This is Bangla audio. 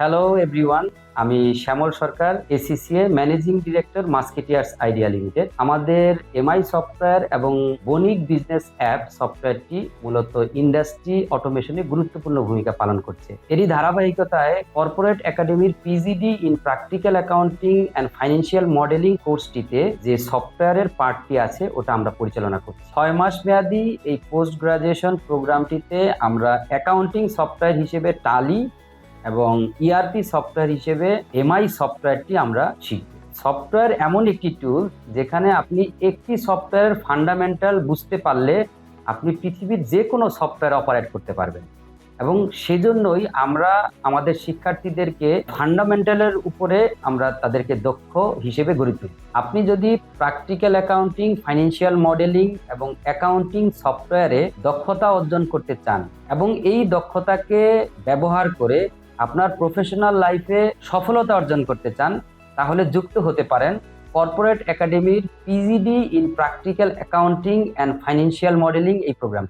হ্যালো এভরিওয়ান, আমি Shyamal Sarkar, ACCA managing director, musketeers idea limited. আমাদের এমআই সফটওয়্যার এবং বণিক বিজনেস অ্যাপ সফটওয়্যারটি মূলত ইন্ডাস্ট্রি অটোমেশনে গুরুত্বপূর্ণ ভূমিকা পালন করছে। এরই ধারাবাহিকতায় কর্পোরেট একাডেমির PGD in practical accounting and financial modeling কোর্সটিতে যে সফটওয়্যারের পার্টটি আছে ওটা আমরা পরিচালনা করছি। 6 মাস মেয়াদী এই পোস্ট গ্রাজুয়েশন প্রোগ্রামটিতে আমরা অ্যাকাউন্টিং সফটওয়্যার হিসেবে টালি এবং ইআরপি সফটওয়্যার হিসেবে এমআই সফটওয়্যারটি আমরা শিখব। সফটওয়্যার এমন একটি টুল যেখানে আপনি একটি সফটওয়্যারের ফান্ডামেন্টাল বুঝতে পারলে আপনি পৃথিবীর যে কোনো সফটওয়্যার অপারেট করতে পারবেন, এবং সেজন্যই আমরা আমাদের শিক্ষার্থীদেরকে ফান্ডামেন্টালের উপরে আমরা তাদেরকে দক্ষ হিসেবে গড়ে তুলি। আপনি যদি প্র্যাকটিক্যাল অ্যাকাউন্টিং, ফাইন্যান্সিয়াল মডেলিং এবং অ্যাকাউন্টিং সফটওয়্যারে দক্ষতা অর্জন করতে চান এবং এই দক্ষতাকে ব্যবহার করে আপনার প্রফেশনাল লাইফে সফলতা অর্জন করতে চান, তাহলে যুক্ত হতে পারেন কর্পোরেট একাডেমির PGD in practical accounting and financial modelling এই প্রোগ্রামটি।